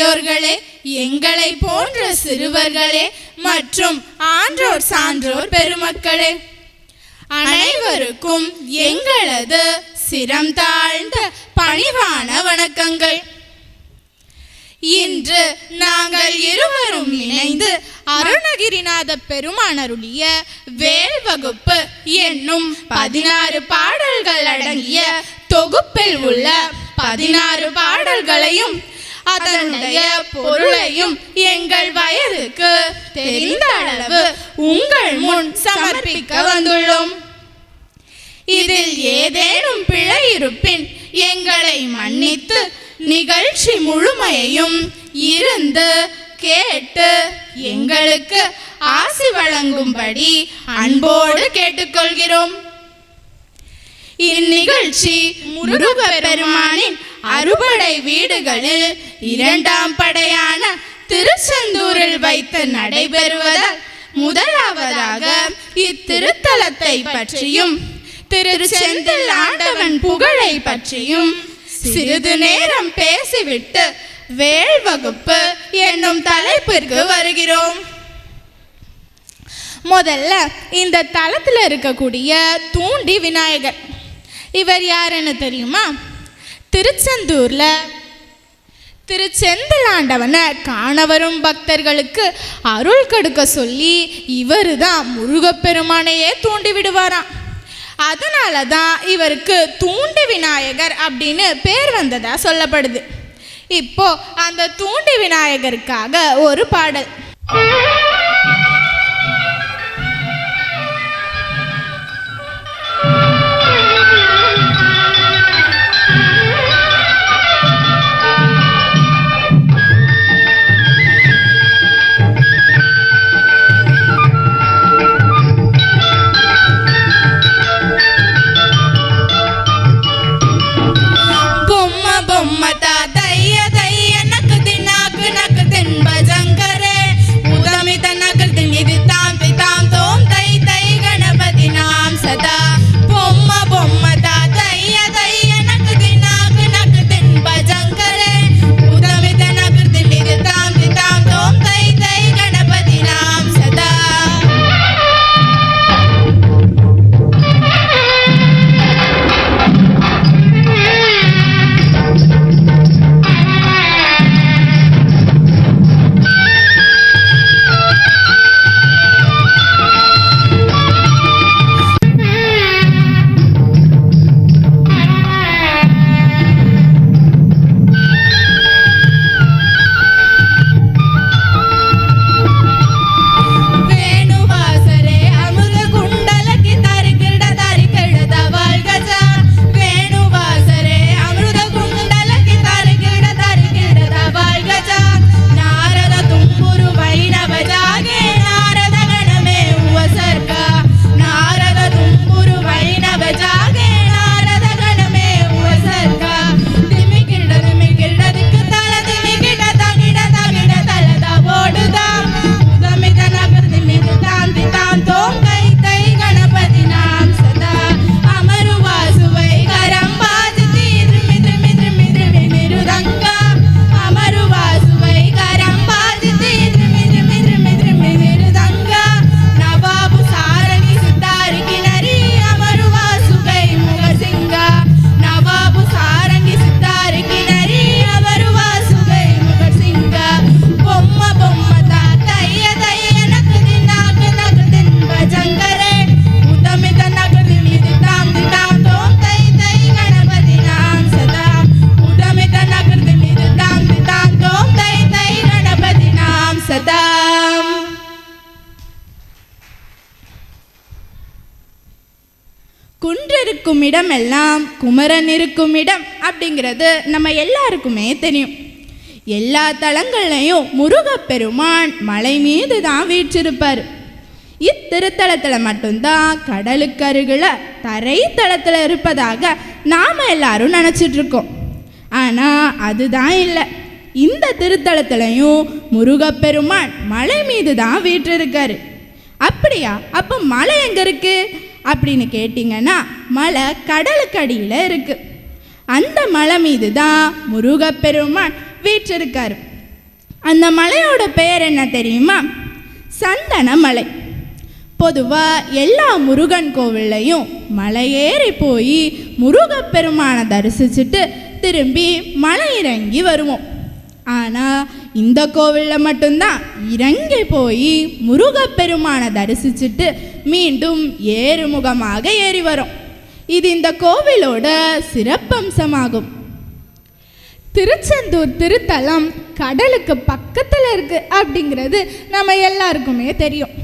பெரியோர்களே, எங்களை போன்ற சிறுவர்களே மற்றும் ஆன்றோர் சான்றோர் பெருமக்களே, அனைவருக்கும் எங்களது சிரம் தாழ்ந்த பணிவான வணக்கங்கள். இன்று நாங்கள் இருவரும் இணைந்து அருணகிரிநாத பெருமான் அருளிய வேல் வகுப்பு என்னும் 16 பாடல்கள் அடங்கிய தொகுப்பில் உள்ள 16 பாடல்களையும் அதனுடைய பொருளையும் எங்கள் வயதுக்கு தெரிந்த அளவு உங்கள் முன் சமர்ப்பிக்க வந்துள்ளோம். இதில் ஏதேனும் பிழை இருப்பின் எங்களை மன்னித்து நிகழ்ச்சி முழுமையையும் இருந்து கேட்டு எங்களுக்கு ஆசி வழங்கும்படி அன்போடு கேட்டுக்கொள்கிறோம். இந்நிகழ்ச்சி முருகப்பெருமானின் அறுபடை வீடுகளில் 2ஆம் படையான திருச்செந்தூரில் வைத்து நடைபெறுவதால் முதலாவதாக இத்திருத்தலத்தை பற்றியும் திருச்செந்தில் ஆண்டவன் புகழை பற்றியும் சிறிது நேரம் பேசிவிட்டு வேல் வகுப்பு என்னும் தலைப்பிற்கு வருகிறோம். முதல்ல இந்த தலத்தில் இருக்கக்கூடிய தூண்டி விநாயகர், இவர் யாருன்னு தெரியுமா? திருச்செந்தூர்ல திருச்செந்தில் ஆண்டவனை காண வரும் பக்தர்களுக்கு அருள் கொடுக்க சொல்லி இவர் தான் முருகப்பெருமானையே தூண்டி விடுவாராம். அதனால தான் இவருக்கு தூண்டி விநாயகர் அப்படின்னு பேர் வந்ததா சொல்லப்படுது. இப்போ அந்த தூண்டி விநாயகருக்காக ஒரு பாடல். குன்றிருக்கும் இடமெல்லாம் குமரன் இருக்கும் இடம் அப்படிங்கிறது நம்ம எல்லாருக்குமே தெரியும். எல்லா தலங்கள்லையும் முருகப்பெருமான் மலை மீது தான் வீற்றிருப்பார். இத்திருத்தலத்தில் மட்டும்தான் கடலுக்கு அருகில் தரை தளத்தில் இருப்பதாக நாம் எல்லாரும் நினச்சிட்ருக்கோம். ஆனால் அதுதான் இல்லை. இந்த திருத்தலத்திலையும் முருகப்பெருமான் மலை மீது தான் வீற்றிருக்காரு. அப்படியா? அப்போ மலை எங்கே இருக்குது அப்படின்னு கேட்டிங்கன்னா, மலை கடலுக்கு அடியில் இருக்குது. அந்த மலை மீது தான் முருகப்பெருமான் வீற்றிருக்காரு. அந்த மலையோட பெயர் என்ன தெரியுமா? சந்தன மலை. பொதுவாக எல்லா முருகன் கோவில்லையும் மலையேறி போய் முருகப்பெருமானை தரிசிச்சுட்டு திரும்பி மலை இறங்கி வருவோம். ஆனால் இந்த கோவிலில் மட்டும்தான் இறங்கி போய் முருகப்பெருமானை தரிசிச்சுட்டு மீண்டும் ஏறுமுகமாக ஏறி வரும். இது இந்த கோவிலோட சிறப்பம்சமாகும். திருச்செந்தூர் திருத்தலம் கடலுக்கு பக்கத்தில் இருக்குது அப்படிங்கிறது நம்ம எல்லாருக்குமே தெரியும்.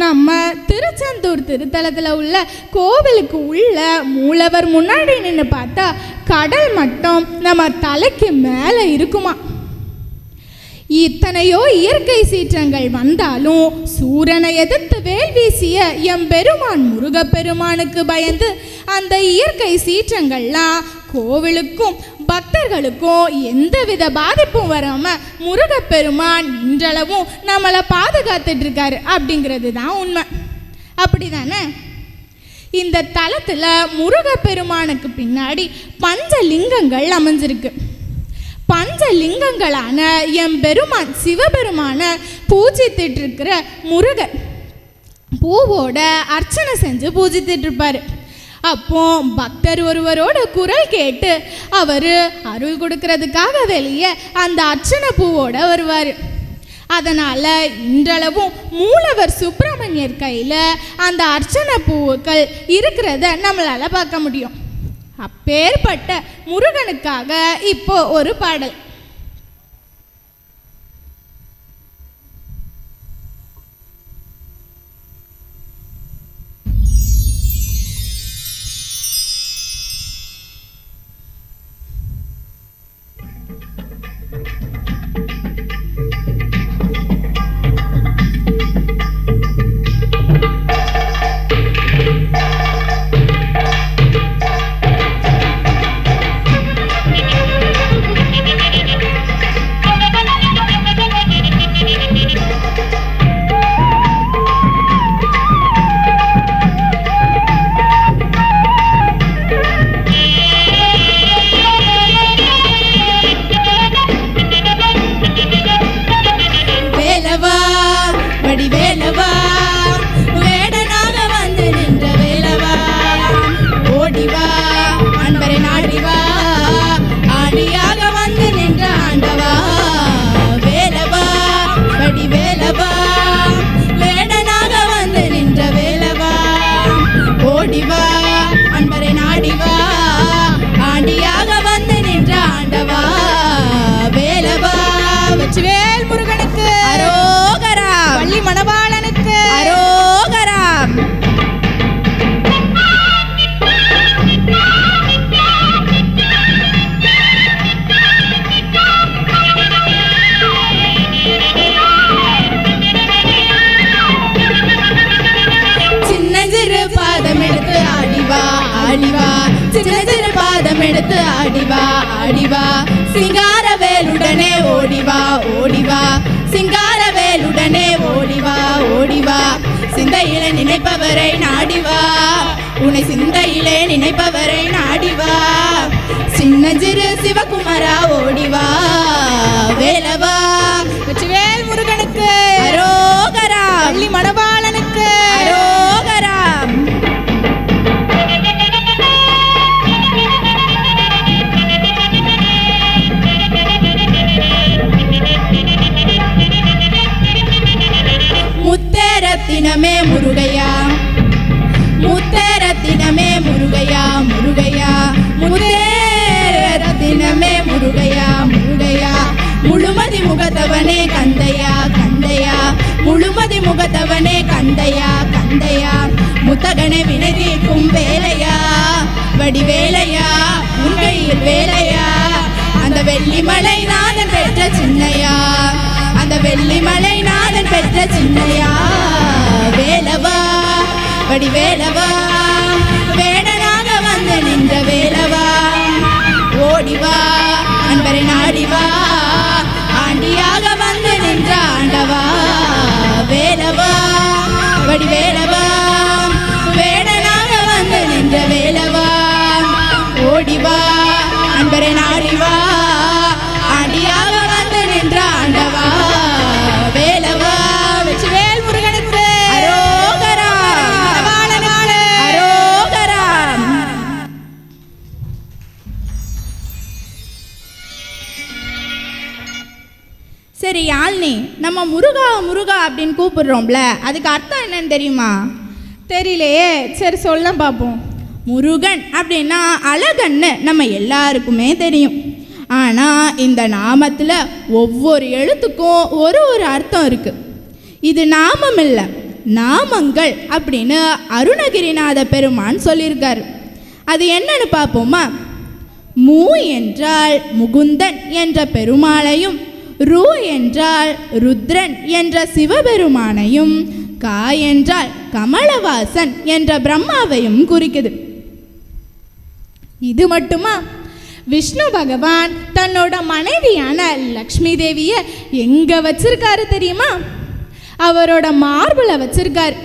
நம்ம திருச்செந்தூர் திருத்தலத்தில் உள்ள கோவிலுக்கு உள்ள மூலவர் முன்னாடி நின்று பார்த்தா கடல் மட்டம் நம்ம தலைக்கு மேலே இருக்குமா. இத்தனையோ இயற்கை சீற்றங்கள் வந்தாலும் சூரனை எதிர்த்து வேல் வீசிய எம்பெருமான் முருகப்பெருமானுக்கு பயந்து அந்த இயற்கை சீற்றங்கள்லாம் கோவிலுக்கும் பக்தர்களுக்கும் எந்தவித பாதிப்பும் வராமல் முருகப்பெருமான் இன்றளவும் நம்மளை பாதுகாத்துட்டு இருக்காரு அப்படிங்கிறது தான் உண்மை. அப்படி தானே? இந்த தலத்தில் முருகப்பெருமானுக்கு பின்னாடி பஞ்சலிங்கங்கள் அமைஞ்சிருக்கு. பஞ்சலிங்கங்களான எம்பெருமான் சிவபெருமான பூஜித்துட்டு இருக்கிற முருகர் பூவோட அர்ச்சனை செஞ்சு பூஜித்துட்டு இருப்பார். அப்போ பக்தர் ஒருவரோட குரல் கேட்டு அவர் அருள் கொடுக்கறதுக்காக வெளியே அந்த அர்ச்சனை பூவோட வருவார். அதனால் இன்றளவும் மூலவர் சுப்பிரமணியர் கையில் அந்த அர்ச்சனை பூக்கள் இருக்கிறத நம்மளால் பார்க்க முடியும். அப்பேற்பட்ட முருகனுக்காக இப்போ ஒரு பாடல். ஆடிவா சிங்காரவேலுடனே ஓடிவா ஓடிவா சிங்காரவேலுடனே ஓடிவா ஓடிவா சிந்தையிலே நினைப்பவரை நாடிவா உன்னை சிந்தையிலே நினைப்பவரை நாடிவா சின்னஞ்சிறு சிவகுமாரா ஓடிவா வேலவா வெற்றிவேல் முருகனுக்கு அரோகரா பள்ளி மணவாளனுக்கு அரோகரா முத்தரத்தினமே முருகையா முத்தரத்தினமே முருகையா முருகையா முத்தரத்தினமே முருகையா முருகையா முழுமதி முகத்தவனே கந்தையா கந்தையா முழுமதி முகத்தவனே கந்தையா கந்தையா முத்தகனை வினை தீர்க்கும் வேலையா வடிவேலையா உன்கையில் வேலையா அந்த வெள்ளிமலை நாதன் பெற்ற சின்னையா அந்த வெள்ளிமலை நாதன் பெற்ற சின்னையா வேலவா வடிவேலவா வேடனாக வந்து நின்ற வேலவா ஓடிவா அன்பரை நாடிவா ஆண்டியாக வந்து நின்ற ஆண்டவா வேலவா வடிவேலவா வேடனாக வந்து நின்ற வேலவா ஓடிவா அன்பரை நாடிவா ஆண்டியாக வந்து நின்ற சரி யாழ்னி, நம்ம முருகா முருகா அப்படின்னு கூப்பிடுறோம்ல, அதுக்கு அர்த்தம் என்னன்னு தெரியுமா? தெரியலையே, சரி சொல்ல பார்ப்போம். முருகன் அப்படின்னா அழகன்னு நம்ம எல்லாருக்குமே தெரியும். ஆனால் இந்த நாமத்தில் ஒவ்வொரு எழுத்துக்கும் ஒரு ஒரு அர்த்தம் இருக்குது. இது நாமம் இல்லை, நாமங்கள் அப்படின்னு அருணகிரிநாத பெருமான் சொல்லியிருக்காரு. அது என்னன்னு பார்ப்போமா? மூ என்றால் முகுந்தன் என்ற பெருமாளையும், ரு என்றால் ருத்ரன் என்ற சிவபெருமானையும், கா என்றால் கமலவாசன் என்ற பிரம்மாவையும் குறிக்குது. இது மட்டுமா? விஷ்ணு பகவான் தன்னோட மனைவியான லக்ஷ்மி தேவியை எங்க வச்சிருக்காரு தெரியுமா? அவரோட மார்புல வச்சிருக்காரு.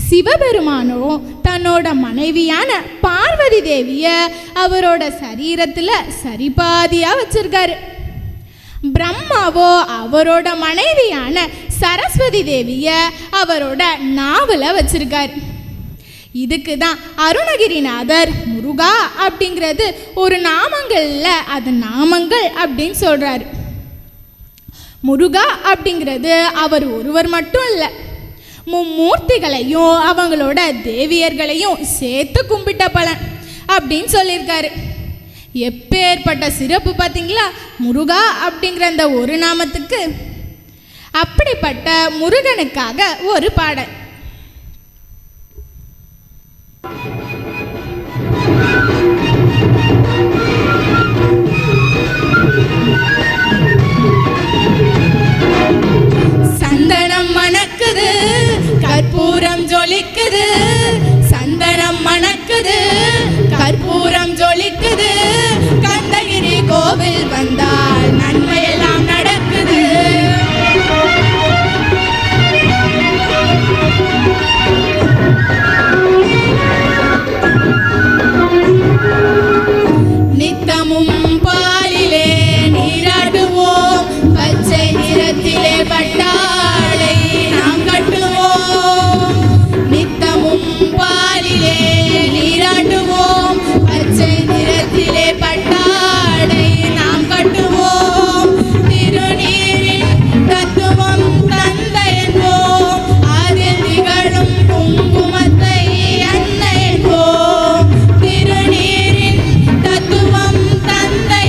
சிவபெருமானோ தன்னோட மனைவியான பார்வதி தேவியை அவரோட சரீரத்தில் சரிபாதியா வச்சிருக்காரு. பிரம்மாவோ அவரோட மனைவியான சரஸ்வதி தேவியை அவரோட நாவல வச்சிருக்காரு. இதுக்கு தான் அருணகிரிநாதர் முருகா அப்படிங்கிறது ஒரு நாமங்கள்ல அது நாமங்கள் அப்படின்னு சொல்றாரு. முருகா அப்படிங்கிறது அவர் ஒருவர் மட்டும் இல்லை, மும்மூர்த்திகளையும் அவங்களோட தேவியர்களையும் சேர்த்து கும்பிட்ட பலன் அப்படின்னு சொல்லியிருக்காரு. எப்பேற்பட்ட சிறப்பு பார்த்தீங்களா முருகா அப்படிங்கிற அந்த ஒரு நாமத்துக்கு. அப்படிப்பட்ட முருகனுக்காக ஒரு பாடல். சந்தனம் மணக்குது, கற்பூரம் ஜொலிக்குது, சந்தனம் மணக்குது, கற்பூரம் ஜொலிக்குது, கந்தகிரி கோவில் வந்தால் நன்மையெல்லாம் நடக்குது. நித்தமும் பாலிலே நீராடுவோம், பச்சை நிறத்திலே பட்டாளை நாம் கட்டுவோம். நித்தமும் பாலிலே நீராடுவோம், பச்சை நிறத்திலே பட்டாளை நாம் கட்டுவோம். திருநீரின் தத்துவம் தந்தை என்போம், அதில் திகழும் குங்குமத்தை அன்னை என்போம். திருநீரின் தத்துவம் தந்தை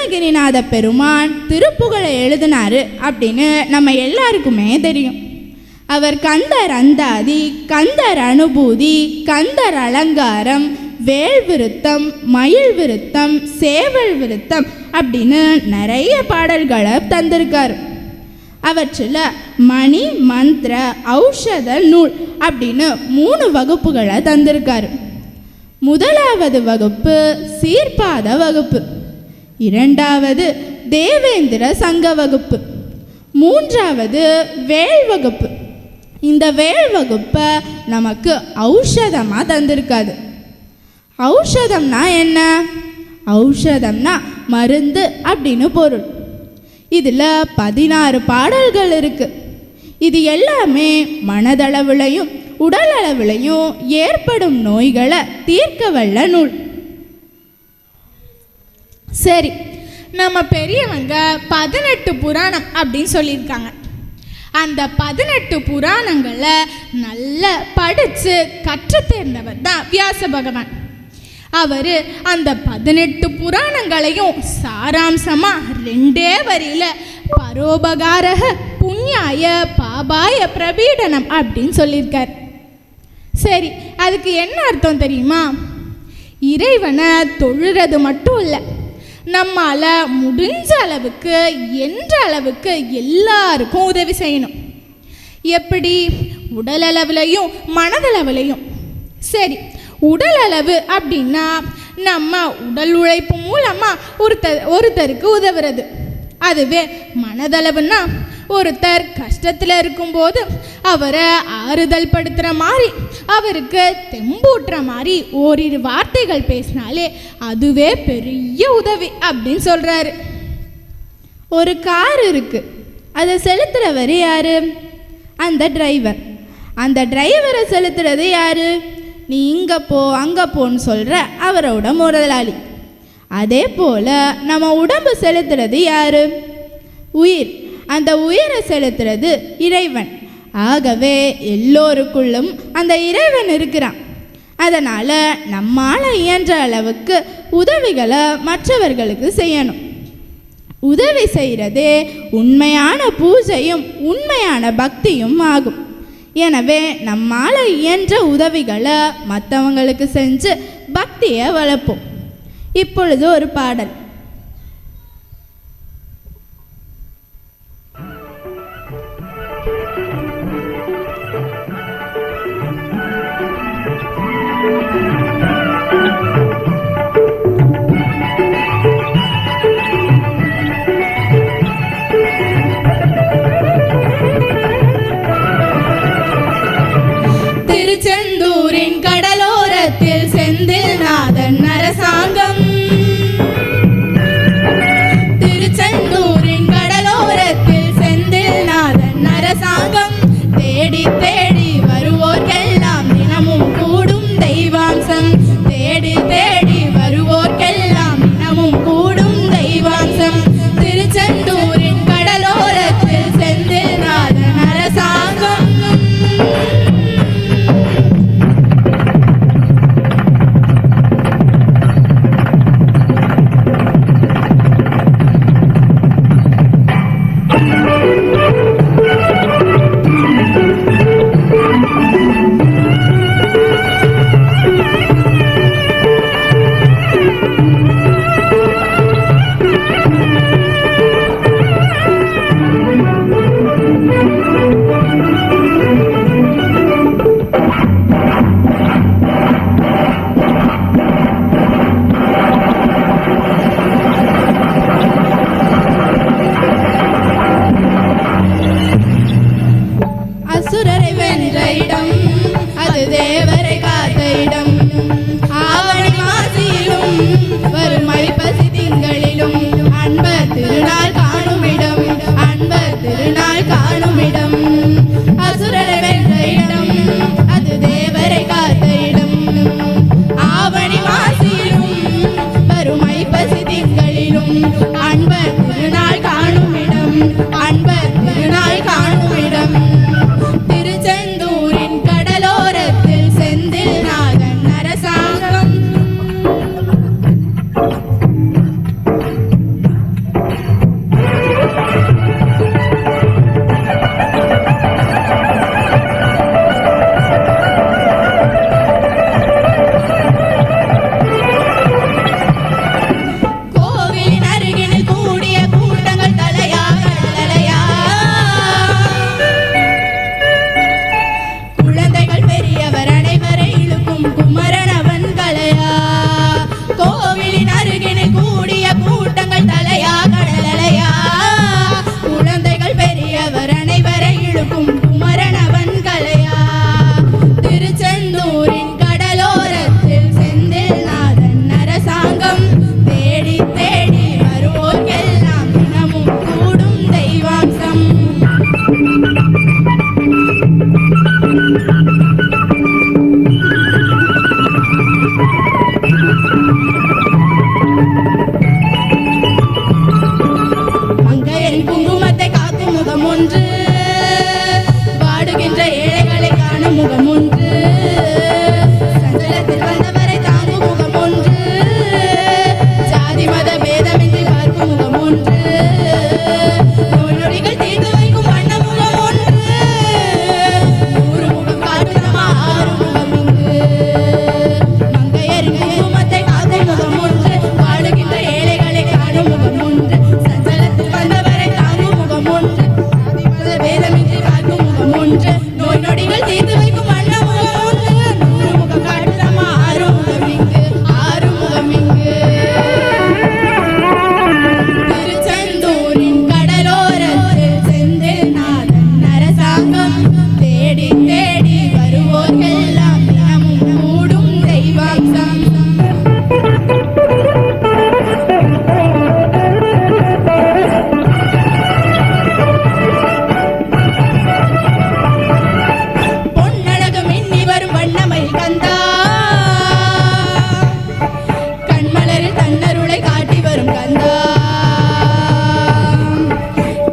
அருணகிரிநாத பெருமான் திருப்புகழை எழுதினாரு அப்படின்னு நம்ம எல்லாருக்குமே தெரியும். அவர் கந்தர் அந்தாதி, கந்தர் அனுபூதி, கந்தர் அலங்காரம், வேல் விருத்தம், மயில் விருத்தம், சேவல் விருத்தம் அப்படின்னு நிறைய பாடல்களை தந்திருக்கார். அவற்றில் மணி, மந்திர, ஔஷத நூல் அப்படின்னு 3 வகுப்புகளை தந்திருக்காரு. முதலாவது வகுப்பு சீர்பாத வகுப்பு, 2வது தேவேந்திர சங்க வகுப்பு, 3வது வேல் வகுப்பு. இந்த வேல் வகுப்பை நமக்கு ஔஷதமாக தந்திருக்காது. ஔஷதம்னா என்ன? ஔஷதம்னா மருந்து அப்படின்னு பொருள். இதில் 16 பாடல்கள் இருக்குது. இது எல்லாமே மனதளவிலையும் உடல் அளவிலையும் ஏற்படும் நோய்களை தீர்க்க வல்ல நூல். சரி, நம்ம பெரியவங்க 18 புராணம் அப்படின்னு சொல்லியிருக்காங்க. அந்த 18 புராணங்களை நல்லா படித்து கற்று தேர்ந்தவர் தான் வியாச பகவான். அவர் அந்த 18 புராணங்களையும் சாராம்சமாக 2 வரியில் பரோபகாரக புண்ணியாய பாபாய பிரபீடனம் அப்படின்னு சொல்லியிருக்கார். சரி, அதுக்கு என்ன அர்த்தம் தெரியுமா? இறைவனை தொழுறது மட்டும் இல்லை, நம்மால் முடிஞ்ச அளவுக்கு என்ற அளவுக்கு எல்லாருக்கும் உதவி செய்யணும். எப்படி? உடல் அளவுலையும் மனதளவுலையும். சரி, உடல் அளவு அப்படின்னா நம்ம உடல் உழைப்பு மூலமாக ஒருத்தருக்கு உதவுறது. அதுவே மனதளவுன்னா ஒருத்தர் கஷ்டத்தில் இருக்கும்போது அவரை ஆறுதல் படுத்துகிற மாதிரி, அவருக்கு தெம்பூட்டுற மாதிரி ஓரிரு வார்த்தைகள் பேசினாலே அதுவே பெரிய உதவி அப்படின்னு சொல்கிறாரு. ஒரு கார் இருக்குது, அதை செலுத்துகிறவர் யார்? அந்த டிரைவர். அந்த டிரைவரை செலுத்துறது யார்? நீ இங்கே போ அங்கே போன்னு சொல்கிற அவரோட முதலாளி. அதே போல் நம்ம உடம்பு செலுத்துறது யார்? உயிர். அந்த உயிரை செலுத்துறது இறைவன். ஆகவே எல்லோருக்குள்ளும் அந்த இறைவன் இருக்கிறான். அதனால் நம்மால் இயன்ற அளவுக்கு உதவிகளை மற்றவர்களுக்கு செய்யணும். உதவி செய்கிறதே உண்மையான பூஜையும் உண்மையான பக்தியும் ஆகும். எனவே நம்மால் இயன்ற உதவிகளை மற்றவங்களுக்கு செஞ்சு பக்தியை வளர்ப்போம். இப்பொழுது ஒரு பாடல். திருச்செந்தூரின் கடலோரத்தில் செந்தில் நாதன் அரசாங்கம். திருச்செந்தூரின் கடலோரத்தில் செந்தில் நாதன் அரசாங்கம். தேடி தேடி வருவோர்க்கெல்லாம் தினமும் கூடும் தெய்வாம்சம். தேடி தேடி வருவோர்க்கெல்லாம் தினமும் கூடும் தெய்வாம்சம். திருச்செந்தூரின் கடலோரத்தில் செந்தில் நாதன் அரசாங்கம். அசுரரை வென்ற இடம் அது தேவரை காத்த இடம். ஆவணி மாசியிலும் வறுமை பசி திங்களிலும் அன்பர் திருநாள் காணும் இடம். அன்பர் திருநாள் காணும் இடம். அசுரரை வென்ற இடம் அது தேவரை காத்த இடம். ஆவணி மாசியிலும் வறுமை பசி திங்களிலும் அன்பர் திருநாள் காணும் இடம். அன்பர் திருநாள் காணும் இடம். திருச்செந்தூரின் கடலோரத்தில் செந்தில் நாதன் அரசாங்கம். ஒன்று, வாடுகின்ற ஏழைகளை காணும் முகம் ஒன்று, சஞ்சலத்தில் வந்தவரை தாங்கும் முகம் ஒன்று, ஜாதி மத பேதமின்றி பார்க்கும் முகம் ஒன்று, நோய் நொடிகள் தீர்த்து வைக்கும் வண்ண முகம் ஒன்று, 100 முகம் காட்டுதமா 6 முகம் இங்கு, மங்கையரின் குங்குமத்தை காக்கும் முகம் ஒன்று, வாழுகின்ற ஏழைகளை காணும் முகம் ஒன்று, சஞ்சலத்தில் வந்தவரை தாங்கும் முகம் ஒன்று, ஜாதி மத பேதமின்றி பார்க்கும் முகம் ஒன்று, நோய் நொடிகள் தீர்த்து வைக்கும் வண்ண முகம் ஒன்று, 100 முகம் காட்டுதமா 6 முகம் இங்கு, 6 முகம் இங்கு. திருச்செந்தூரின் கடலோரத்தில் செந்தில் நாதன் அரசாங்கம் தேடி தேடி வருவோர்க்கெல்லாம் தினமும் மூடும் தெய்வாம்சம். பொன்னழகு மின்னி வரும் வண்ணமயில் கந்தா, கண்மலரில் தன்னருளை காட்டி வரும் கந்தா,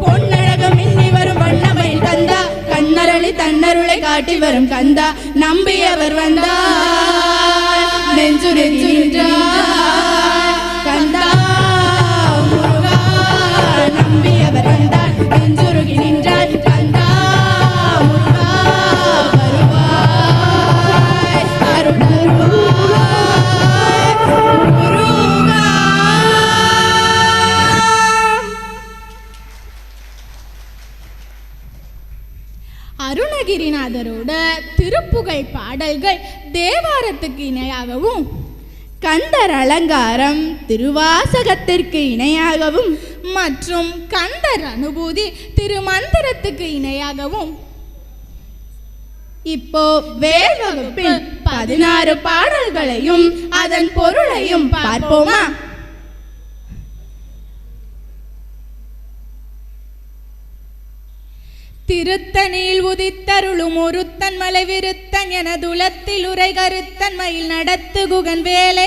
பொன்னழகு மின்னி வரும் வண்ணமயில் கந்தா, கண்ணரளி தன்னருளை காட்டி வரும் கந்தா, நம்பியவர் வந்தார் நெஞ்சுருகி நின்றார் கந்தா முருகா, நம்பியவர் வந்தார் நெஞ்சுருகி நின்றார் கந்தா முருகா, வருவாய் அருள்வாய் முருகா. அருணகிரிநாதரோட திருப்புகழ் பாடல்கள் தேவாரத்துக்கு இணையாகவும், கந்தர் அலங்காரம் திருவாசகத்திற்கு இணையாகவும், மற்றும் கந்தர் அனுபூதி திருமந்திரத்துக்கு இணையாகவும், இப்போ வேல் வகுப்பில் 16 பாடல்களையும் அதன் பொருளையும் பார்ப்போமா? திருத்தனில் உதித்தருளும் ஒருத்தன் மலை விருத்தன் எனதுலத்தில் உரை கருத்தன் மயில் நடத்து குகன் வேலே.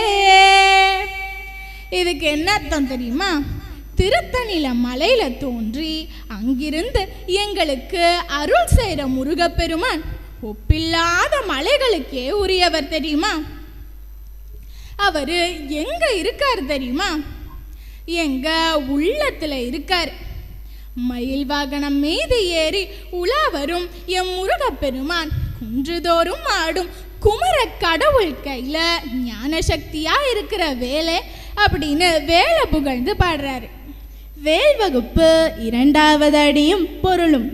இதுக்கு என்ன அர்த்தம் தெரியுமா? திருத்தணில மலையில தோன்றி அங்கிருந்து எங்களுக்கு அருள் செய்கிற முருகப்பெருமான் ஒப்பில்லாத மலைகளுக்கே உரியவர் தெரியுமா? அவரு எங்க இருக்கார் தெரியுமா? எங்க உள்ளத்துல இருக்கார். மயில் வாகனம் மீது ஏறி உலா வரும் எம் முருகப்பெருமான் குன்றுதோறும் ஆடும் குமர கடவுள் கையில ஞான சக்தியா இருக்கிற வேலை அப்படின்னு வேலை புகழ்ந்து பாடுறாரு. வேல் வகுப்பு 2வது அடியும் பொருளும்.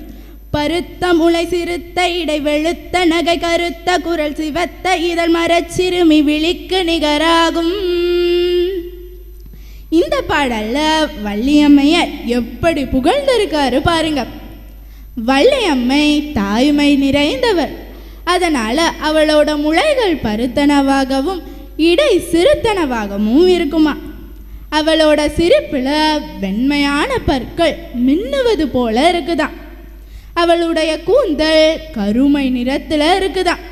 பருத்த முளை சிறுத்த இடை வெளுத்த நகை கருத்த குரல் சிவத்த இதழ் மரச்சிறுமி விழிக்கு நிகராகும். இந்த பாடல்ல வள்ளியம்மைய எப்படி புகழ்ந்திருக்காரு பாருங்க. வள்ளியம்மை தாய்மை நிறைந்தவர். அதனால அவளோட முளைகள் பருத்தனவாகவும் இடை சிறுத்தனவாகவும் இருக்குமா. அவளோட சிரிப்புல வெண்மையான பற்கள் மின்னுவது போல இருக்குதாம். அவளுடைய கூந்தல் கருமை நிறத்துல இருக்குதாம்.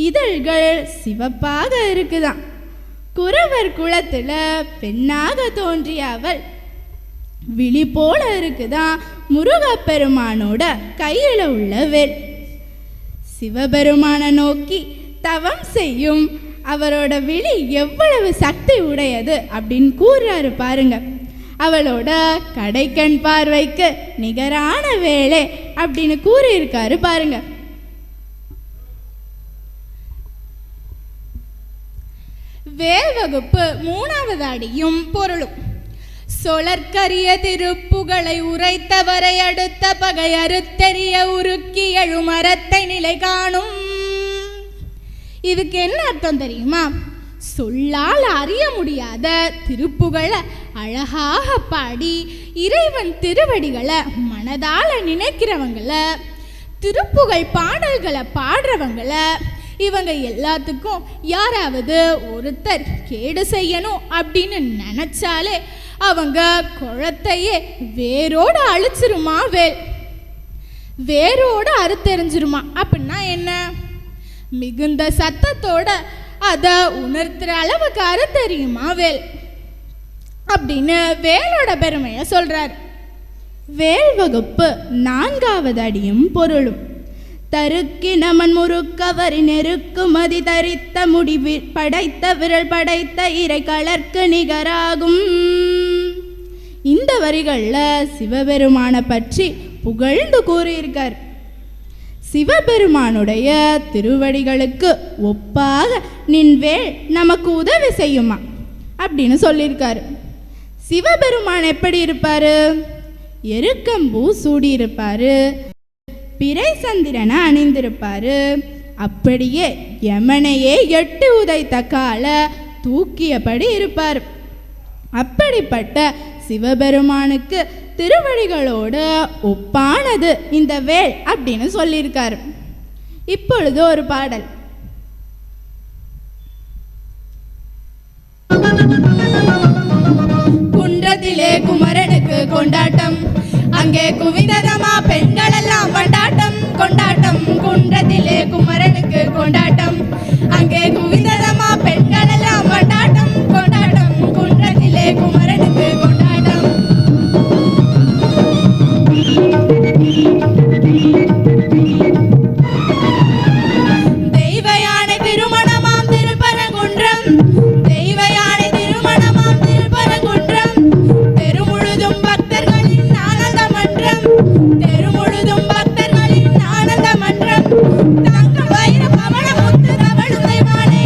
இதழ்கள் சிவப்பாக இருக்குதாம். குறவர் குலத்துல பெண்ணாக தோன்றிய அவள் விழி போல இருக்குதான் முருகப்பெருமானோட கையில உள்ள வேல். சிவபெருமான நோக்கி தவம் செய்யும் அவரோட விழி எவ்வளவு சக்தி உடையது அப்படின்னு கூறுறாரு பாருங்க. அவளோட கடைக்கண் பார்வைக்கு நிகரான வேலை அப்படின்னு கூறியிருக்காரு பாருங்க. வேல் வகுப்பு 3வது அடியும் பொருளும். சொலற்கரிய திருப்புகளை உரைத்தவரை அடுத்த பகை அறுத்தெறிய உருக்கி எழுமரத்தை நிலை காணும். இதுக்கு என்ன அர்த்தம் தெரியுமா? சொல்லால் அறிய முடியாத திருப்புகளை அழகாக பாடி இறைவன் திருவடிகளை மனதால நினைக்கிறவங்கள, திருப்புகழ் பாடல்களை பாடுறவங்களை, இவங்க எல்லாத்துக்கும் யாராவது ஒருத்தர் கேடு செய்யணும் அப்படின்னு நினைச்சாலே அவங்க குளத்தையே வேரோடு அழிச்சிருமா வேல். வேரோடு அறுத்தெறிஞ்சிருமா. அப்படின்னா என்ன? மிகுந்த சத்தத்தோட அதை உணர்த்துற அளவுக்கு அறுத்தெறியுமா வேல் அப்படின்னு வேலோட பெருமையை சொல்றார். வேல் வகுப்பு 4வது அடியும் பொருளும். தருக்கினமன் முறுக்கவரி நெருக்குமதி தரித்த முடிவு படைத்த விரல் படைத்த இறை கலர்க்கு நிகராகும். இந்த வரிகளில் சிவபெருமானை பற்றி புகழ்ந்து கூறியிருக்கார். சிவபெருமானுடைய திருவடிகளுக்கு ஒப்பாக நின் வேல் நமக்கு உதவி செய்யுமா அப்படின்னு சொல்லியிருக்காரு. சிவபெருமான் எப்படி இருப்பார்? எருக்கம்பூ சூடியிருப்பார், பிறை சந்திரனை அணிந்திருப்பார், அப்படியே யமனையே 8 உதைத்த கால தூக்கியபடி இருப்பார். அப்படிப்பட்ட சிவபெருமானுக்கு திருவடிகளோடு ஒப்பானது இந்த வேல் அப்படின்னு சொல்லியிருக்காரு. இப்பொழுது ஒரு பாடல். குன்றத்திலே குமரனுக்கு கொண்டாட்டம், அங்கே குவிந்ததமா பெண்கள் எல்லாம் கொண்டாட்டம் கொண்டாட்டம். குன்றத்திலே குமரனுக்கு கொண்டாட்டம், அங்கே குவிந்ததமா பெண்கள் எல்லாம் கொண்டாட்டம் கொண்டாட்டம். குன்றத்திலே குமரனுக்கு கொண்டாட்டம். தெய்வ யானை திருமணமாம் திருப்பரங்குன்றம், தெய்வ யானை திருமணமாம் திருப்பரங்குன்றம். தெருமுழுதும் பக்தர்களின் ஆனந்த மன்றம், தெருமுழுதும் பக்தர்களின் ஆனந்த மன்றம். தங்க வைர பவள முத்து தவழுகை வாணி,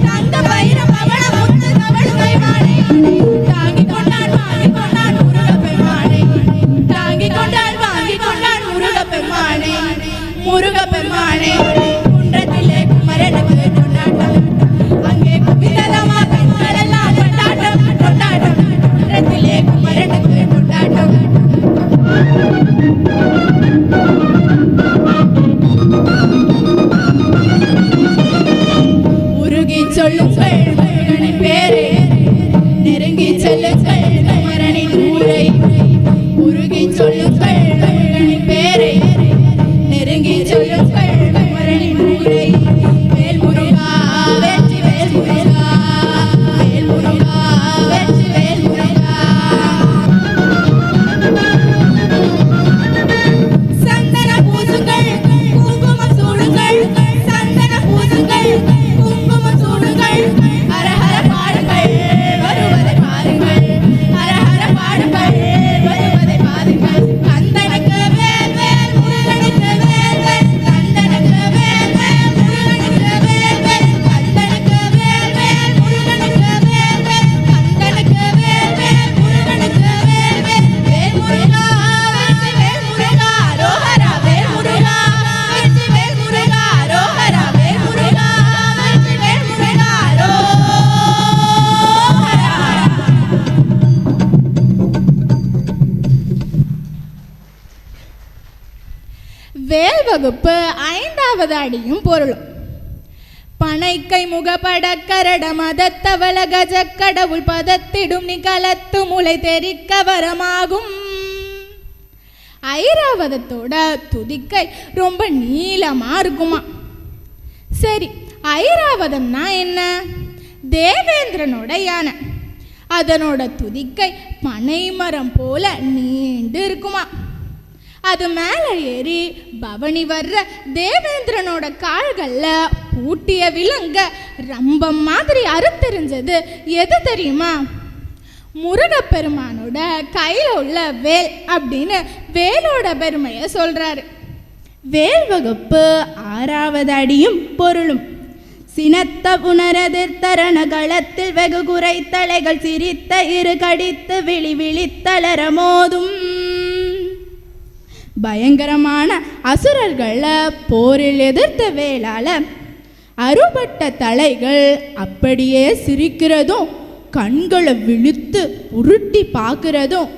தங்க வைர பவள முத்து தவழுகை வாணி. தாங்கி கொண்டான் வாங்கி கொண்டான் முருகப்பெருமானே, தாங்கி கொண்டான் வாங்கி கொண்டான் முருகப்பெருமானே முருகப்பெருமானே. குன்றத்திலே குமரனுக்கு கொண்டாட்டம், அங்கே குவிந்ததமா பெண்கள் எல்லாம் கொண்டாட்டம் கொண்டாட்டம். குன்றத்திலே குமரனுக்கு கொண்டாட்டம். உருகி சொல்லுங்கள் முருகனின் பேரை, நெருங்கி செல்லுங்கள் குமரனின் ஊரை. உருகி சொல்லுங்கள் முருகனின் பேரை, நெருங்கி சொல்லுங்கள் குமரனின் ஊரை. வேல் முருகா வெற்றி வேல் முருகா, வேல் முருகா வெற்றி வேல் முருகா. சந்தன பூசுங்கள் குங்குமம் சூடுங்கள், சந்தன பூசுங்கள் குங்குமம் சூடுங்கள். ஹர ஹர பாடுங்கள் வருவதை பாருங்கள், ஹர ஹர பாடுங்கள் வருவதை பாருங்கள். கந்தனுக்கு வேல் வேல் முருகனுக்கு வேல் வேல், கந்தனுக்கு வேல் வேல் முருகனுக்கு வேல் வேல், கந்தனுக்கு வேல் வேல் முருகனுக்கு வேல் வேல், கந்தனுக்கு வேல் வேல் முருகனுக்கு வேல் வேல். வேல் முருகா வெற்றி வேல் முருகா ரோஹரா, வேல் முருகா வெற்றி வேல் முருகா ரோஹரா, வேல் முருகா வெற்றி வேல் முருகா ரோஹரா. வேல் வகுப்பு 5வது அடியும் பொருளும். பனைக்கை முகப்பட கரட மதத்தவள கஜ கடவுள் பதத்திடும் நிகழத்து முளை தெரிக்க வரமாகும். ஐராவதத்தோட துதிக்கை ரொம்ப நீளமா இருக்குமா. சரி, ஐராவதம்னா என்ன? தேவேந்திரனோட யானை. அதனோட துதிக்கை பனை மரம் போல நீண்டு இருக்குமா. அது மேலே ஏறி பவனி வர்ற தேவேந்திரனோட கால்களில் பூட்டிய விலங்க ரம்பம் மாதிரி அறுத்தெறிஞ்சது எது தெரியுமா? முருகப்பெருமானோட கையில் உள்ள வேல் அப்படின்னு வேலோட பெருமையை சொல்கிறாரு. வேல் வகுப்பு 6வது அடியும் பொருளும். சினத்த புனரதிர் தரண களத்தில் வெகு குறை தலைகள் சிரித்த இரு கடித்து விழி விழித்தளர மோதும். பயங்கரமான அசுரர்களை போரில் எதிர்த்த வேளால அறுபட்ட தலைகள் அப்படியே சிரிக்கிறதும், கண்களை விழித்து உருட்டி பார்க்கிறதும்,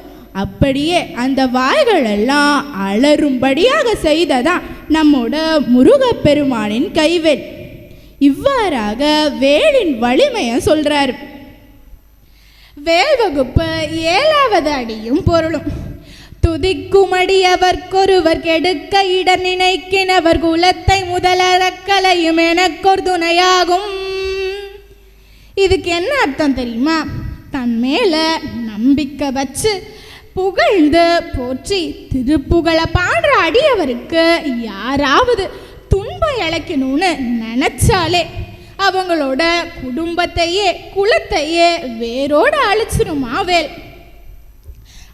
அப்படியே அந்த வாய்களெல்லாம் அலறும்படியாக செய்ததான் நம்மோட முருகப்பெருமானின் கைவேல். இவ்வாறாக வேலின் வலிமையை சொல்றார். வேல் வகுப்பு 7வது அடியும் பொருளும். துதிக்குமடியவர்க்கொருவர் கெடுக்க இடர் நினைக்கினவர் குலத்தை முதலறக்கலையும் எனக்கொரு துணையாகும். இதுக்கு என்ன அர்த்தம் தெரியுமா? தன் மேல நம்பிக்கை வச்சு புகழ்ந்து போற்றி திருப்புகழ பாடுற அடியவருக்கு யாராவது துன்பம் இழைக்கணும்னு நினைச்சாலே அவங்களோட குடும்பத்தையே குலத்தையே வேரோடு அழிச்சிருமா வேல்.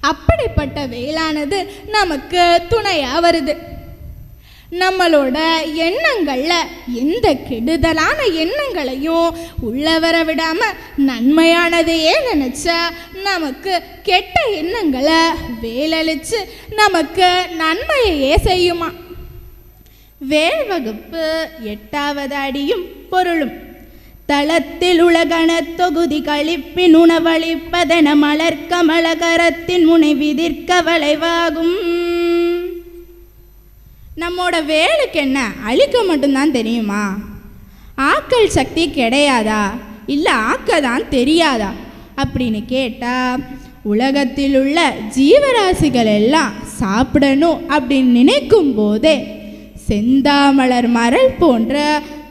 அப்படிப்பட்ட வேலானது நமக்கு துணையா வருது. நம்மளோட எண்ணங்களில் எந்த கெடுதலான எண்ணங்களையும் உள்ள வர விடாம நன்மையானதையே நினைச்சா நமக்கு கெட்ட எண்ணங்களை வேலழிச்சு நமக்கு நன்மையையே செய்யுமா. வேல் வகுப்பு 8வது அடியும் பொருளும். தளத்தில் உலகண தொகுதி கழிப்பின் உணவளிப்பதென மலர் கமலகரத்தின் முனை விதிர்க்க வளைவாகும். நம்மோட வேலுக்கு என்ன அழிக்க மட்டும்தான் தெரியுமா? ஆக்கல் சக்தி கிடையாதா? இல்லை ஆக்க தான் தெரியாதா அப்படின்னு கேட்டால், உலகத்தில் உள்ள ஜீவராசிகள் எல்லாம் சாப்பிடணும் அப்படின்னு நினைக்கும் போதே செந்தாமலர் மரல் போன்ற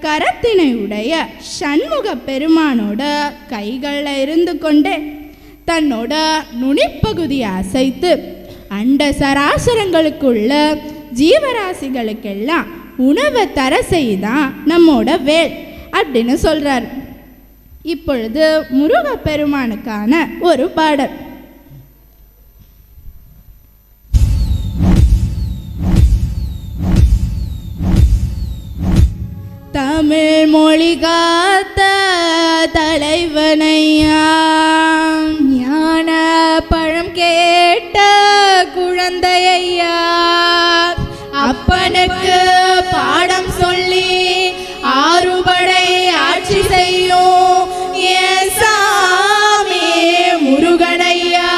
கரத்தினை உடைய சண்முக பெருமானோட கைகளில் இருந்து கொண்டே தன்னோட நுனிப்பகுதியை அசைத்து அண்ட சராசரங்களுக்குள்ள ஜீவராசிகளுக்கெல்லாம் உணவை தர செய்தான் நம்மோட வேல் அப்படின்னு சொல்கிறார். இப்பொழுது முருகப்பெருமானுக்கான ஒரு பாடல். தமிழ் மொழி காத்த தலைவனையா, ஞான பழம் கேட்ட குழந்தையா, அப்பனுக்கு பாடம் சொல்லி ஆறுபடை ஆட்சி செய்யும் என் சாமி முருகனையா.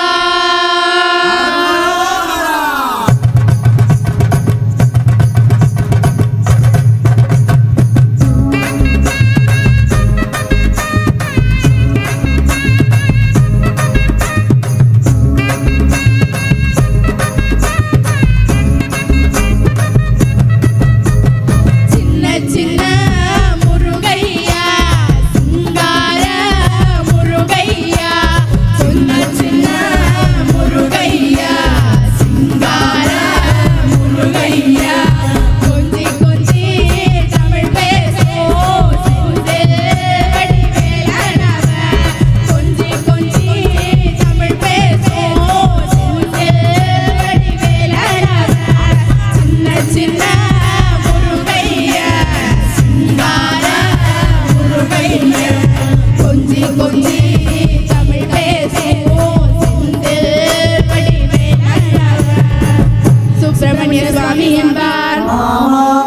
சுவாமி என்பார்,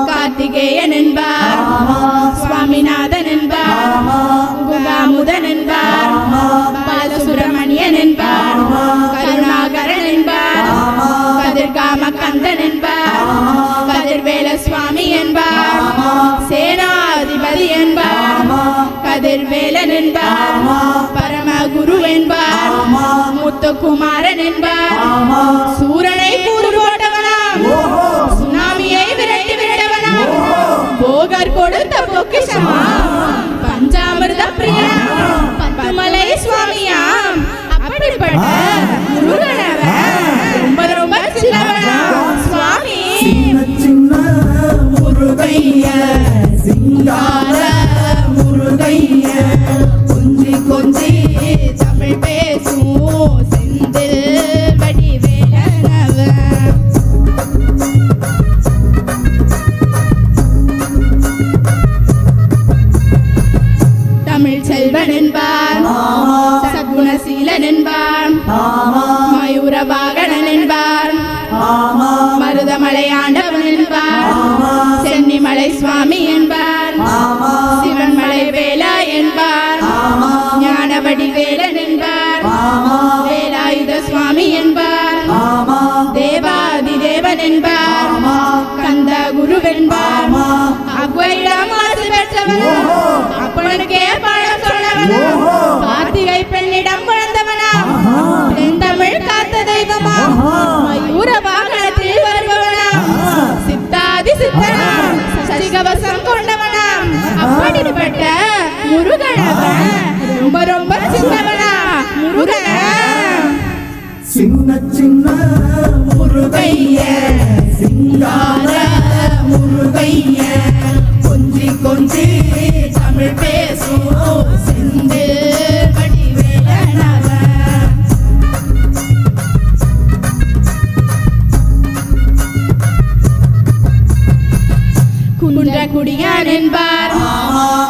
கார்த்திகேயன் என்பார், சுவாமிநாதன் என்பார், குகாமுதன் என்பார், பாலசுப்ரமணியன் என்பார், கருணாகரன் என்பார், கதிர்காம கந்தன் என்பார், கதிர்வேல சுவாமி என்பார், சேனாதிபதி என்பார், கதிர்வேலன் என்பார், பரமகுரு என்பார், முத்துக்குமாரன் என்பார், சூரனை கூறு போட்டவனா, சுனாமியை விரட்டி விட்டவனா, போகர் கொடுத்த பொக்கிஷமா, பஞ்சாமிர்த பிரியா, பத்துமலை சுவாமியா, அப்படிப்பட்ட முருகனவன் ரொம்ப ரொம்ப சின்னவனா சுவாமி. முருகையா சிங்கார முருகையா, கொஞ்சி கொஞ்சி தமிழ் பேசும் செந்தில் வடிவேலனவன். தமிழ் செல்வன் என்பார், சத்குணசீலன் என்பார், மயூரவாகனன் என்பார், மருதமலை ஆண்டவன் என்பார், சென்னிமலை சுவாமி என்பார், சிவன்மலை வேலா என்பார், ஞானவடி வேலன் என்பார், வேலாயுத சுவாமி என்பார், தேவாதி தேவன் என்பார், கந்த குருவென்பார், அவ்வையிடம் ஆசை பெற்றவனா, அப்பனுக்கே பாடம் சொன்னவனா, கார்த்திகை பெண்ணிடம் குழந்தவனா, தென்தமிழ் காத்த தெய்வமா, மயூர வாகனத்தில் வருபவனா, சித்தாதி சித்தனா, சசிகவசம் கொண்டவனா, அப்படிப்பட்ட முருகனவன் ரொம்ப ரொம்ப சின்னவனா முருகன். சின்ன சின்ன குன்றக்குடியான் என்பார்,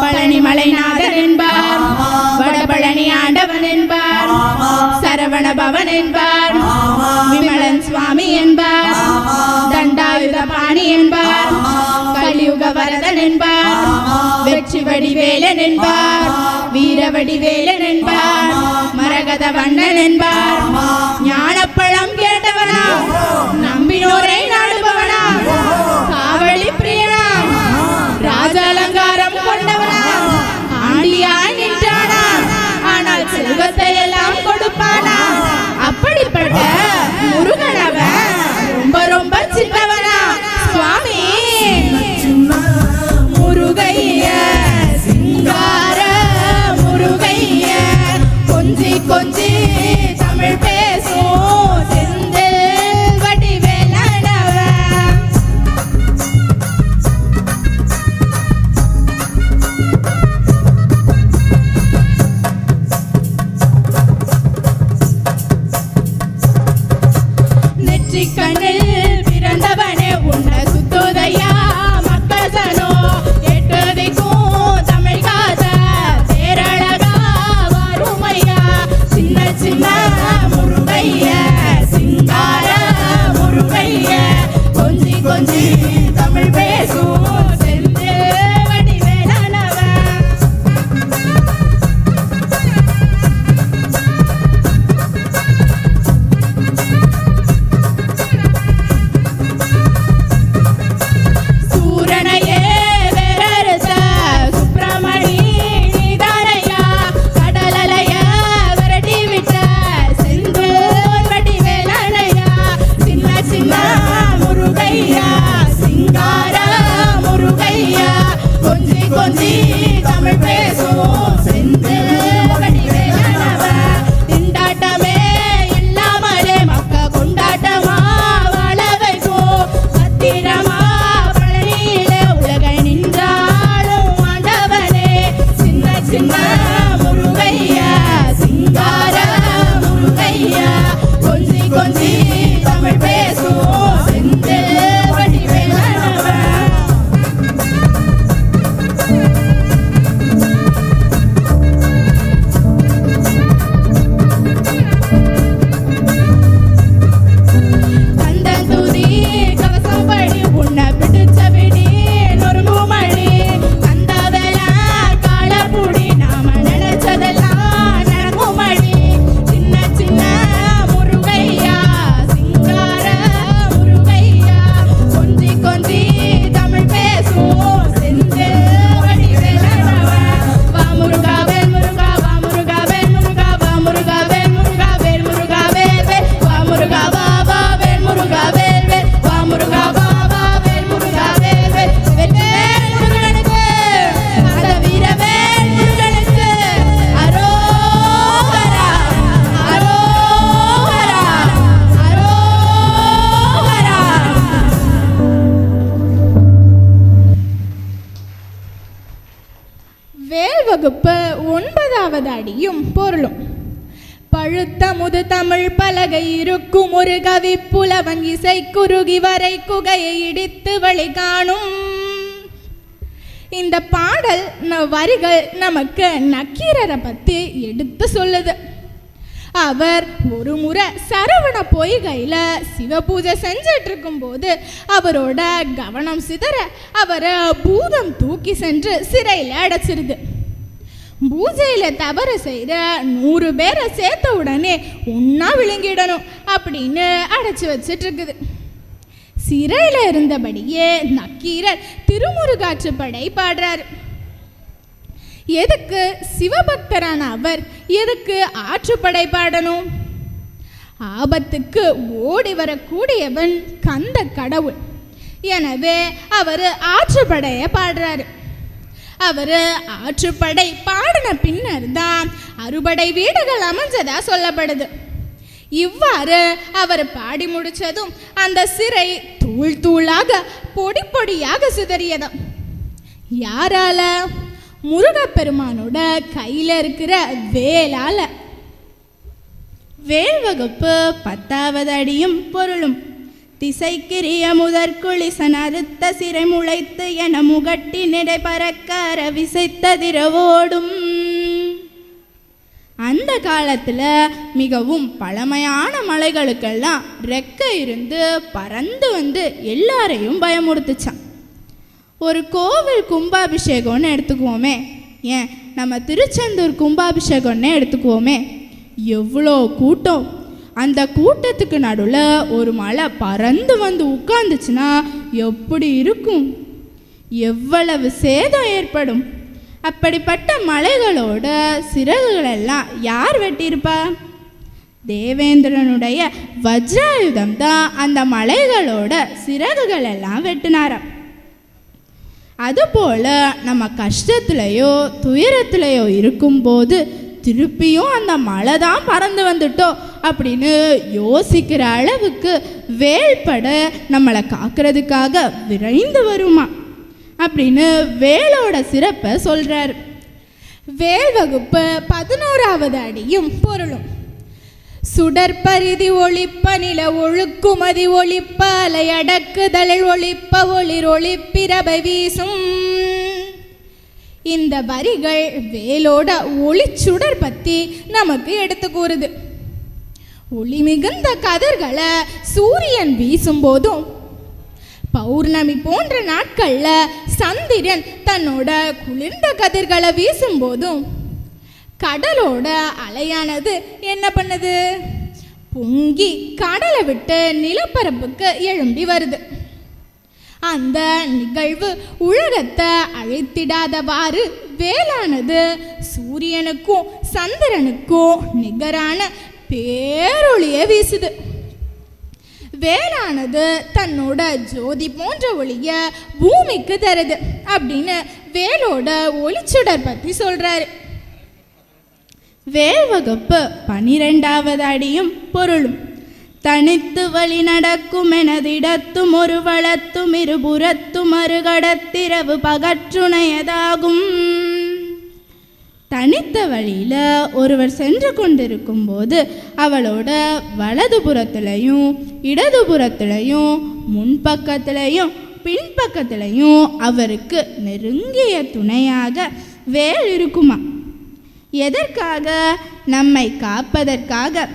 பழனிமலைநாதன் என்பார், வடபழனி ஆண்டவன் என்பார், சரவண பவன் என்பார், விமலன் சுவாமி என்பார், தண்டாயுத பாணி என்பார், கலியுக வரதன் என்பார், வெற்றி வடிவேலன் என்பார், வீரவடிவேலன் என்பார், மரகத வண்ணன் என்பார், ஞானப்பழம் கேட்டவனா, நம்பினோரை நாடுபவனா, காவலி பிரியனா, ராஜாலங்காரம் கொண்டவனா, ஆண்டியாய் நின்றானா, ஆனால் செல்வத்தை எல்லாம் கொடுப்பானா, அப்படிப்பட்ட முருகனவன் ரொம்ப ரொம்ப சின்னவனா சுவாமி. முருகைய சிங்கார முருகைய, கொஞ்சி கொஞ்சி தமிழ் பேசும் செந்தில் வடிவேலனவன். நெற்றிக் கண்ணில் பிறந்தவனே உன்னை சுத்தோதையா மக்கள் சனோ, எட்டுதிக்கும் தமிழ் காத பேரழகா வருமையா, சின்ன சின்ன முருகைய சிங்கார முருகைய, கொஞ்சி கொஞ்சி தமிழ் பேசும் செந்தில் வடிவேலனவன். சூரனையே வேறறுத்த சுப்பிரமணி நீதானையா, கடலலைய விரட்டி விட்ட செந்தூர் வடிவேலனையா, சின்ன சின்ன முருகையா சிங்கார முருகையா, கொஞ்சி கொஞ்சி தமிழ் பேசும் செந்தூர் வடிவேலனவன். திண்டாட்டமே இல்லாமலே மக்க கொண்டாட்டமா வாழ வைக்கும், பத்திரமா பழனியிலே உலகை நின்றாலும் ஆண்டவனே, சின்ன சின்ன முருகையா சிங்கார முருகையா, கொஞ்சி கொஞ்சி தமிழ் பேசும் செந்தில் வடிவேலனவன். கந்தன் துதி கவசம் படி உன்னை பிடிச்ச பிடி நொறுங்கு மணி, கந்தவேல காலப்புடி நாம நினைச்சதெல்லாம் நடக்கும் மணி, சின்ன சின்ன முருகையா சிங்கார முருகையா, கொஞ்சி கொஞ்சி தமிழ் பேசும் செந்தில் வடிவேலனவன். வா முருகா வேல் முருகா, வா முருகா வேல் முருகா, வா முருகா வேல் முருகா, வேல் முருகா வேல் வேல், வா முருகா வா வா வேல் முருகா வேல் வேல், வா முருகா வா வா வேல் முருகா வேல் வேல், வெற்றிவேல் முருகனுக்கு அந்த வீரவேல் முருகனுக்கு அரோகரா அரோகரா அரோகரா. வேல் வகுப்பு 9வது அடியும் பொருளும். பழுத்த முது தமிழ் பலகை இருக்கும் ஒரு கவி புலவன் இசை குறுகி வரை குகையை இடித்து வழி காணும். இந்த பாடல் வரிகள் நமக்கு நக்கீரரை பற்றி எடுத்து சொல்லுது. அவர் ஒரு முறை சரவண பொய்கையில் சிவபூஜை செஞ்சிட்டு இருக்கும்போது அவரோட கவனம் சிதற அவரை பூதம் தூக்கி சென்று சிறையில் அடைச்சிருது. பூஜையில் தவறு செய்கிற 100 பேரை சேர்த்த உடனே ஒன்றா விழுங்கிடணும் அப்படின்னு அடைச்சி வச்சிட்ருக்குது. சிறையில் இருந்தபடியே நக்கீரர் திருமுருகாற்றுப்படை பாடுறார். எதுக்கு சிவபக்தரான அவர் எதுக்கு ஆற்றுப்படை பாடணும்? ஆபத்துக்கு ஓடி வரக்கூடியவன் கந்த கடவுள். எனவே அவர் ஆற்றுப்படையை பாடுறாரு. அவர் ஆற்றுப்படை பாடின பின்னர் தான் அறுபடை வீடுகள் அமைஞ்சதா சொல்லப்படுது. இவ்வாறு அவர் பாடி முடித்ததும் அந்த சிறை தூள் தூளாக பொடி பொடியாக சிதறியதாம். யாரால? முருகப்பெருமானோட கையில் இருக்கிற வேலால. வேல் வகுப்பு 10வது அடியும் பொருளும். திசைக்கிரிய முதற்குளிசன் அறுத்த சிறை முளைத்து என முகட்டி நடை பறக்கார விசைத்ததிரவோடும். அந்த காலத்தில் மிகவும் பழமையான மலைகளுக்கெல்லாம் ரெக்கை இருந்து பறந்து வந்து எல்லாரையும் பயமுறுத்துச்சான். ஒரு கோவில் கும்பாபிஷேகம்னு எடுத்துக்குவோமே, ஏன் நம்ம திருச்செந்தூர் கும்பாபிஷேகம்னு எடுத்துக்குவோமே, எவ்வளோ கூட்டம்! அந்த கூட்டத்துக்கு நடுவில் ஒரு மலை பறந்து வந்து உட்கார்ந்துச்சுன்னா எப்படி இருக்கும்? எவ்வளவு சேதம் ஏற்படும்! அப்படிப்பட்ட மலைகளோட சிறகுகளெல்லாம் யார் வெட்டியிருப்பா? தேவேந்திரனுடைய வஜ்ராயுதம் தான் அந்த மலைகளோட சிறகுகளெல்லாம் வெட்டினாராம். அதுபோல் நம்ம கஷ்டத்துலேயோ துயரத்துலேயோ இருக்கும்போது திருப்பியும் அந்த மலை தான் பறந்து வந்துட்டோம் அப்படின்னு யோசிக்கிற அளவுக்கு வேல்பட நம்மளை காக்கிறதுக்காக விரைந்து வருமா அப்படின்னு வேலோட சிறப்பை சொல்கிறார். வேல் வகுப்பு 11வது அடியும் பொருளும். சுடற்பரிதி ஒளிப்ப நில ஒழுக்குமதி ஒளிப்ப அலையடக்குதழல் ஒளிப்ப ஒளிர் ஒளிப்பிரபை வீசும். இந்த வரிகள் வேலோட ஒளிச்சுடர் பற்றி நமக்கு எடுத்து கூறுது. ஒளி மிகுந்த கதிர்களை சூரியன் வீசும்போதும், பௌர்ணமி போன்ற நாட்களில் சந்திரன் தன்னோட குளிர்ந்த கதிர்களை வீசும்போதும், கடலோட அலையானது என்ன பண்ணுது? பொங்கி கடலை விட்டு நிலப்பரப்புக்கு எழும்பி வருது. அந்த நிகழ்வு உலகத்தை அழைத்திடாதவாறு வேலானது சூரியனுக்கும் சந்திரனுக்கும் நிகரான பேரொளியை வீசுது. வேலானது தன்னோட ஜோதி போன்ற ஒளியை பூமிக்கு தருது அப்படின்னு வேலோட ஒளிச்சுடர் பற்றி சொல்கிறாரு. வேல் வகுப்பு 12வது அடியும் பொருளும். தனித்து வழி நடக்கும் எனதிடத்தும் ஒரு வளத்தும் இருபுறத்தும் மறுகடத்திரவு பகற்றுணையதாகும். தனித்த வழியில் ஒருவர் சென்று கொண்டிருக்கும் போது அவளோட வலதுபுறத்துலையும் இடதுபுறத்துலையும் முன்பக்கத்துலையும் பின்பக்கத்துலையும் அவருக்கு நெருங்கிய துணையாக வேல் இருக்குமா. எதற்காக? நம்மை காப்பதற்காக.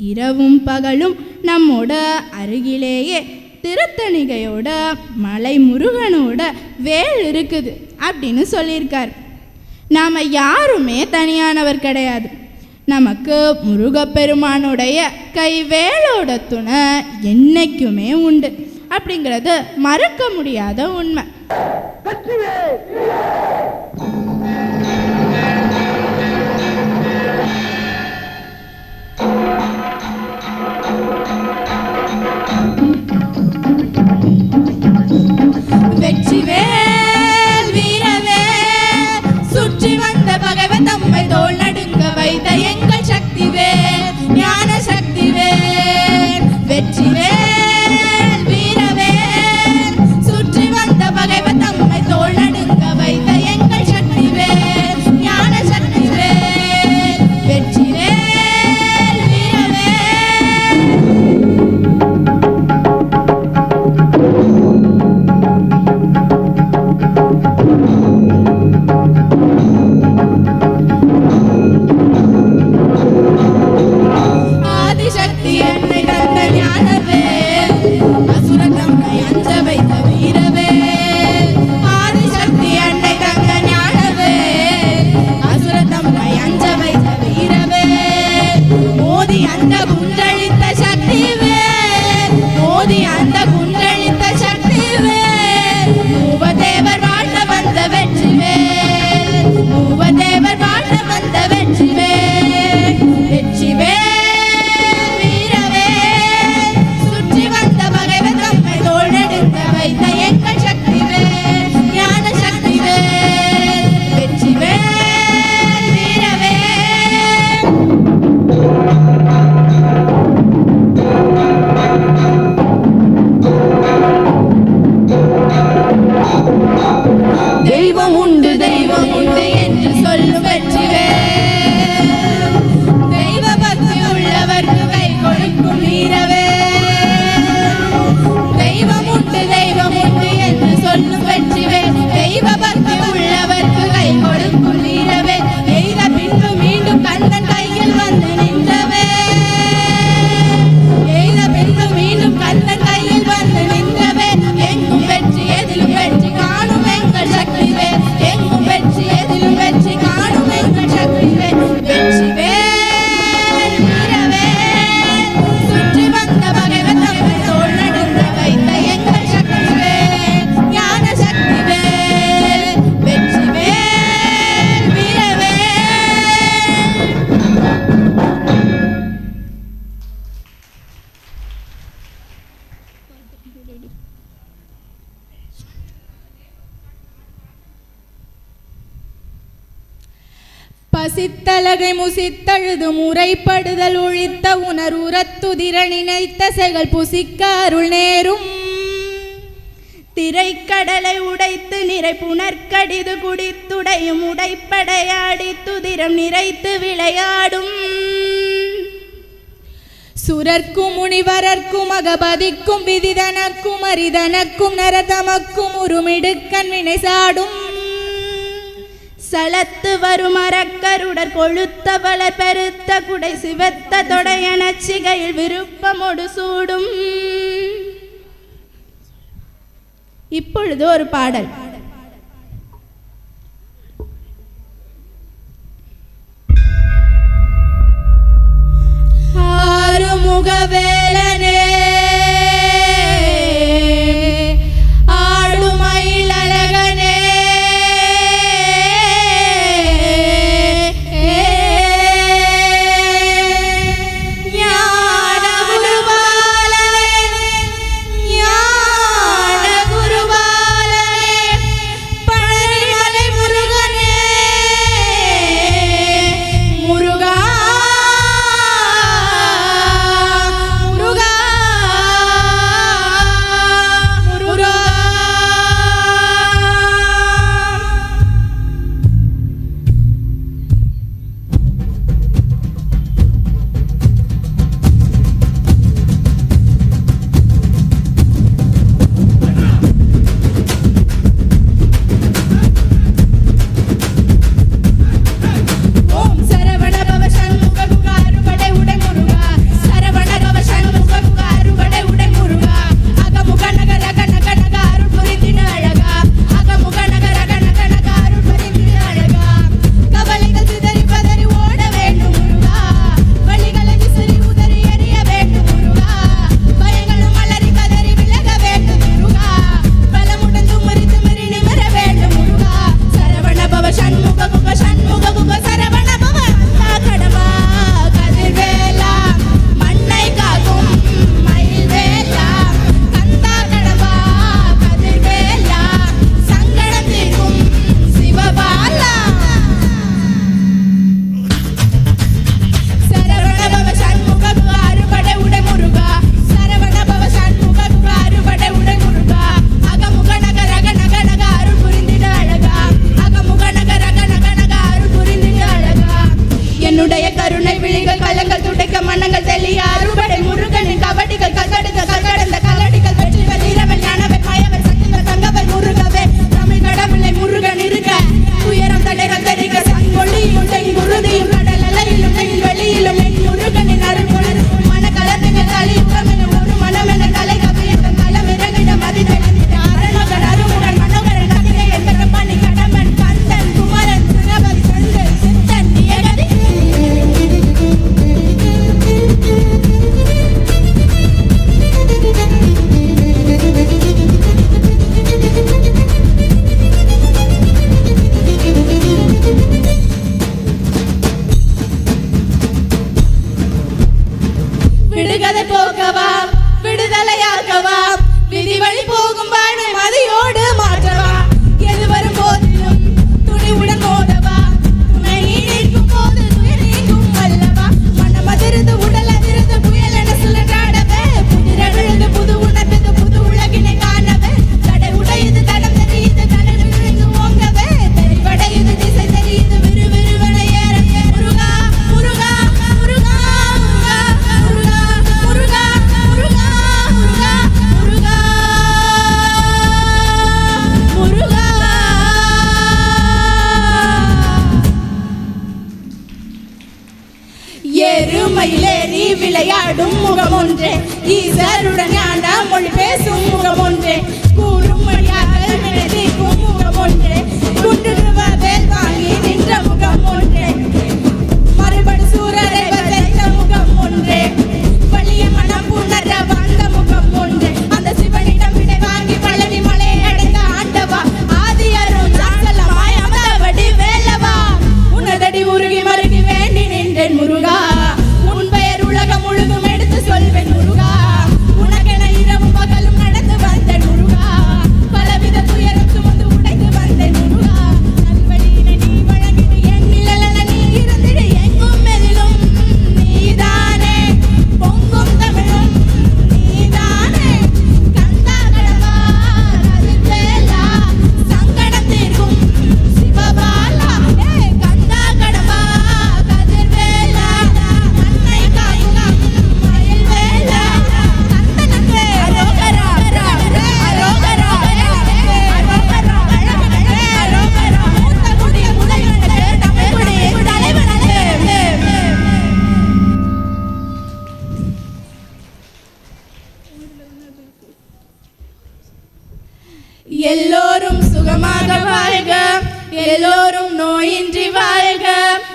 இரவும் பகலும் நம்மோட அருகிலேயே திருத்தணிகையோட மலை முருகனோட வேல் இருக்குது அப்படின்னு சொல்லியிருக்கார். நாம் யாருமே தனியானவர் கிடையாது. நமக்கு முருகப்பெருமானுடைய கைவேலோட துணை என்னைக்குமே உண்டு அப்படிங்கிறது மறக்க முடியாத உண்மை. வெற்றிவேல் வீரவேல் சுற்றி வந்த பகைவன் தம்மை தோள் நடுங்க வைத்த எங்கள் சக்திவேல் ஞான சக்திவேல். வெற்றிவேல் வீரவேல் சுற்றி வந்த பகைவன் தம்மை தோள் நடுங்க வைத்த எங்கள் சக்திவேல் ஞான சக்திவேல். வெற்றிவேல் வீரவேல். ஆதிசக்தி என்னை தந்த ஞானவேல் அசுரன் தம்மை அஞ்ச வைத்த வீரவேல். ஆதிசக்தி என்னை தந்த ஞானவேல் அசுரன் தம்மை அஞ்ச வைத்த வீரவேல். மோதி அந்த குன்றளித்த சக்திவேல் மோதி அந்த குன்றளித்த சக்திவேல். மூவதேவர் வாழ வந்த வெற்றிவேல் மூவதேவர் வாழ வந்த வெற்றிவேல். வெற்றிவேல் வீரவேல் சுற்றி வந்த பகைவன் தம்மை தோள் நடுங்க வைத்த எங்கள் சக்திவேல் ஞான சக்திவேல். வெற்றிவேல் வீரவேல். பசித்தலகை முசித்தழுது முறைப்படுதல் ஒழித்த உணர்வுறத்துதிர நினைத்த செயல் புசிக்க அருள் நேரும். திரைக்கடலை உடைத்து நிறை புனற்கடிது குடித்துடையும் உடைப்படையாடி துதிரம் நிறைத்து விளையாடும். சுரர்க்கும் முனிவரர்க்கும் அகபதிக்கும் விதிதனக்கும் அரிதனக்கும் நரதமக்கும் உருமிடுக்கண் வினை சாடும். சலத்து வரும் அரக்கருடர் கொழுத்த வளர் பெருத்த குடை சிவத்த தொடையன சிகையில் விருப்பமொடு சூடும். இப்பொழுது ஒரு பாடல். ஆறுமுகவேலனே ஆடுமயிலழகனே விடுகதை போக்கவா விடுதலையாக்கவா விதி வழி போகும் பாடு மதியோடு மாற்றவா எது வரும் போதிலும் துணிவுடன் மோதவா துணை நீக்கும் போது துயர் நீக்கும் அல்லவா மனம் அதிர்ந்து உடல் அதிர்ந்து புயல் என சுழன்றாடவே புதிரழுது புது உணர்ந்து புது உலகினை காணவே தடை உடையுது தடம் தெரியுது தடை விழுந்து ஓங்கவே தெரிவடையுது திசை தெரியுது விறுவிறுவன ஏற முருகா முருகா முருகா முருகா முருகா முருகா முருகா முருகா முருகா எருமையிலேறி விளையாடும் முகம் ஒன்றே ஈசருடன் ஞான மொழி பேசும் முகம் ஒன்றே கூறும் மொழியாக விளைவிக்கும் முகம் ஒன்றே குன்றுவ வேல் வாங்கி நின்ற முகம் ஒன்றே மறுபடி சூரரை வதைத்த முகம் ஒன்றே வலிய மனம் புணர வந்த முகம் ஒன்றே அந்த சிவனிடம் விடை வாங்கி பழனி மலையை அடைந்த ஆண்டவா ஆதியரும் சாசலமாய் அமதவடி வேலவா உனதடி உருகி மருகி வேண்டி நின்றேன் முருகா உன் பெயர் உலகம் முழுதும் எடுத்து சொல்வேன் முருகா உனக்கென இரவு எல்லோரும் சுகமாக வாழ்க, எல்லோரும் நோயின்றி வாழ்க,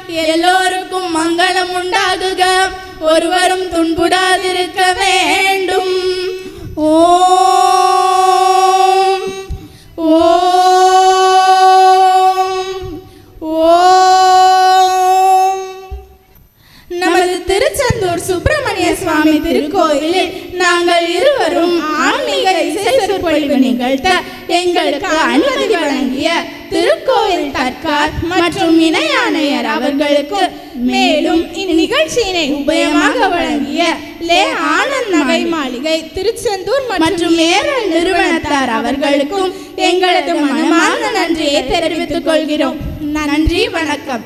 எல்லோருக்கும் மங்களம் உண்டாகுக, ஒருவரும் துன்புடாதிருக்க வேண்டும். ஓம் ஓம் ஓம். நமது திருச்செந்தூர் சுப்பிரமணிய சுவாமி திருக்கோயிலில் நாங்கள் இருவரும் ஆன்மீக இசை சொற்பொழிவு நிகழ்த்த எங்களுக்கு அனுமதி வழங்கிய திருக்கோயில் தற்கார் மற்றும் இணை ஆணையர் அவர்களுக்கு, மேலும் இந்நிகழ்ச்சியினை உபயமாக வழங்கிய லே ஆனந்த் நகை மாளிகை திருச்செந்தூர் மற்றும் ஏரல் நிறுவனத்தார் அவர்களுக்கும் எங்களது மனமார்ந்த நன்றியை தெரிவித்துக் கொள்கிறோம். நன்றி, வணக்கம்.